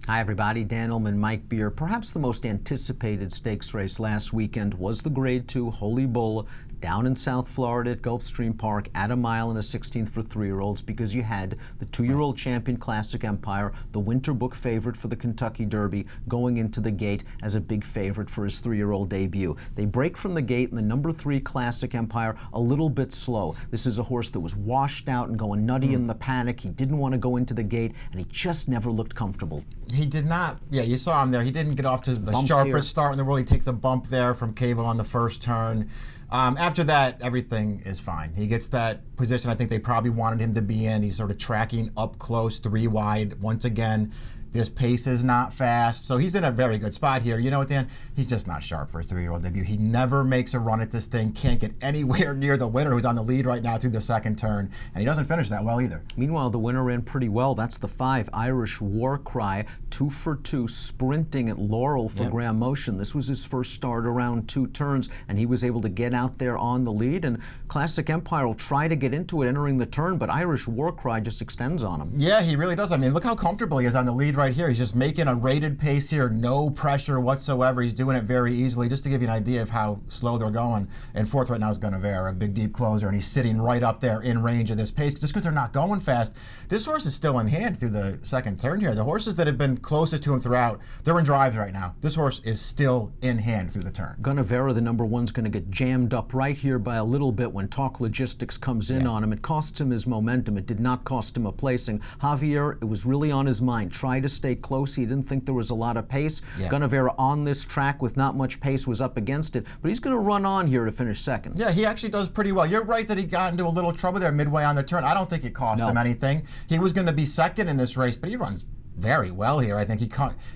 Hi everybody, Dan Illman, Mike Beer. Perhaps the most anticipated stakes race last weekend was the Grade 2 Holy Bull down in South Florida at Gulfstream Park at a mile and a 16th for 3-year-olds, because you had the 2-year-old champion Classic Empire, the winter book favorite for the Kentucky Derby, going into the gate as a big favorite for his 3-year-old debut. They break from the gate, and the number 3 Classic Empire a little bit slow. This is a horse that was washed out and going nutty in the paddock. He didn't want to go into the gate, and he just never looked comfortable. He did not. Yeah, you saw him there. He didn't get off to the sharpest start in the world. He takes a bump there from Cable on the first turn. After that, everything is fine. He gets that position I think they probably wanted him to be in. He's sort of tracking up close, 3 wide. Once again, this pace is not fast, so he's in a very good spot here. You know what, Dan? He's just not sharp for his 3-year-old debut. He never makes a run at this thing, can't get anywhere near the winner, who's on the lead right now through the second turn, and he doesn't finish that well either. Meanwhile, the winner ran pretty well. That's the 5, Irish War Cry, 2 for 2, sprinting at Laurel for Graham Motion. This was his first start around 2 turns, and he was able to get out there on the lead, and Classic Empire will try to get into it entering the turn, but Irish War Cry just extends on him. Yeah, he really does. I mean, look how comfortable he is on the lead right here. He's just making a rated pace here, no pressure whatsoever. He's doing it very easily. Just to give you an idea of how slow they're going, and fourth right now is Guinevere, a big deep closer, and he's sitting right up there in range of this pace. Just because they're not going fast, this horse is still in hand through the second turn here. The horses that have been closest to him throughout, they're in drives right now. This horse is still in hand through the turn. Guinevere, the number 1, is going to get jammed up right here by a little bit when Talk Logistics comes in on him. It costs him his momentum. It did not cost him a placing. Javier, it was really on his mind. Try to stay close. He didn't think there was a lot of pace. Guinevere on this track with not much pace was up against it, but he's going to run on here to finish second. Yeah, he actually does pretty well. You're right that he got into a little trouble there midway on the turn. I don't think it cost him anything. He was going to be second in this race, but he runs very well here. I think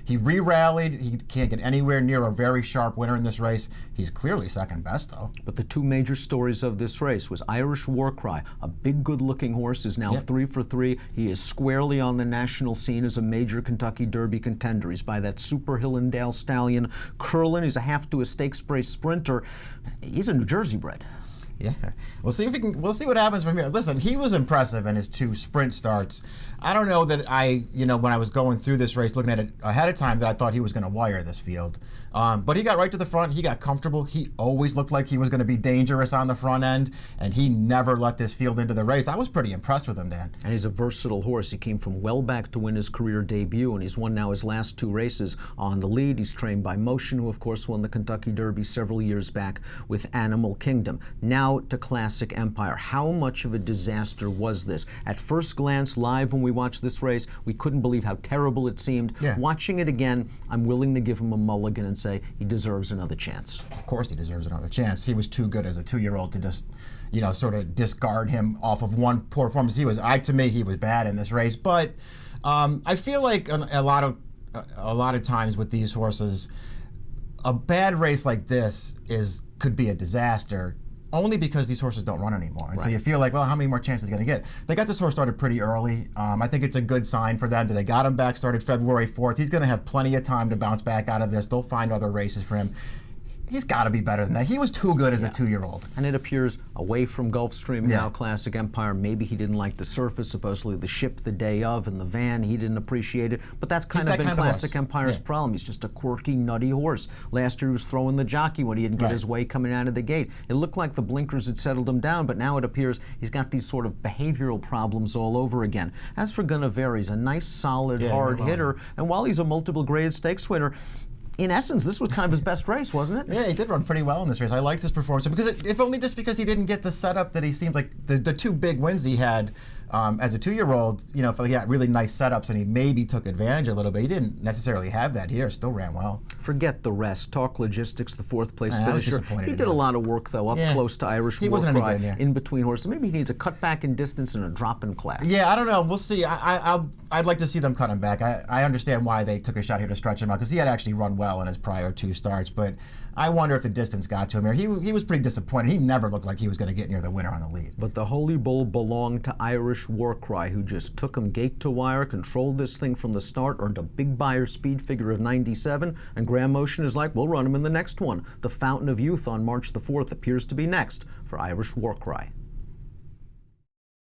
he re-rallied. He can't get anywhere near a very sharp winner in this race. He's clearly second best, though. But the 2 major stories of this race was Irish War Cry, a big, good-looking horse, is now 3 for 3. He is squarely on the national scene as a major Kentucky Derby contender. He's by that Super Hillendale stallion, Curlin. He's a half to a stakes race sprinter. He's a New Jersey bred. Yeah, we'll see if we'll see what happens from here. Listen, he was impressive in his 2 sprint starts. I don't know that when I was going through this race, looking at it ahead of time, that I thought he was going to wire this field. But he got right to the front. He got comfortable. He always looked like he was going to be dangerous on the front end, and he never let this field into the race. I was pretty impressed with him, Dan. And he's a versatile horse. He came from well back to win his career debut, and he's won now his last 2 races on the lead. He's trained by Motion, who of course won the Kentucky Derby several years back with Animal Kingdom. Now to Classic Empire. How much of a disaster was this? At first glance, live when we watched this race, we couldn't believe how terrible it seemed. Watching it again, I'm willing to give him a mulligan and say he deserves another chance. Of course he deserves another chance. He was too good as a 2-year-old to just, sort of discard him off of one poor performance. To me, he was bad in this race. But I feel like a lot of times with these horses, a bad race like this could be a disaster, only because these horses don't run anymore. And so you feel like, well, how many more chances are going to get? They got this horse started pretty early. I think it's a good sign for them that they got him back, started February 4th. He's going to have plenty of time to bounce back out of this. They'll find other races for him. He's got to be better than that. He was too good as a 2-year-old. And it appears away from Gulfstream now, Classic Empire. Maybe he didn't like the surface, supposedly the ship the day of and the van. He didn't appreciate it. But that's kind of been Classic Empire's problem. He's just a quirky, nutty horse. Last year he was throwing the jockey when he didn't get his way coming out of the gate. It looked like the blinkers had settled him down, but now it appears he's got these sort of behavioral problems all over again. As for Guinevere, he's a nice, solid, hard hitter. And while he's a multiple graded stakes winner, in essence, this was kind of his best race, wasn't it? Yeah, he did run pretty well in this race. I liked his performance, because if only just because he didn't get the setup that he seemed like the 2 big wins he had as a 2-year-old. He got really nice setups, and he maybe took advantage a little bit. He didn't necessarily have that here. Still ran well. Forget the rest. Talk Logistics, the 4th place finisher. He did a lot of work though, up close to Irish War Cry, in between horses. Maybe he needs a cutback in distance and a drop in class. Yeah, I don't know. We'll see. I'd like to see them cut him back. I understand why they took a shot here to stretch him out, because he had actually run well in his prior 2 starts, but I wonder if the distance got to him here. He was pretty disappointed. He never looked like he was going to get near the winner on the lead. But the Holy Bull belonged to Irish War Cry, who just took him gate to wire, controlled this thing from the start, earned a big Beyer speed figure of 97, and Graham Motion is like, we'll run him in the next one. The Fountain of Youth on March the 4th appears to be next for Irish War Cry.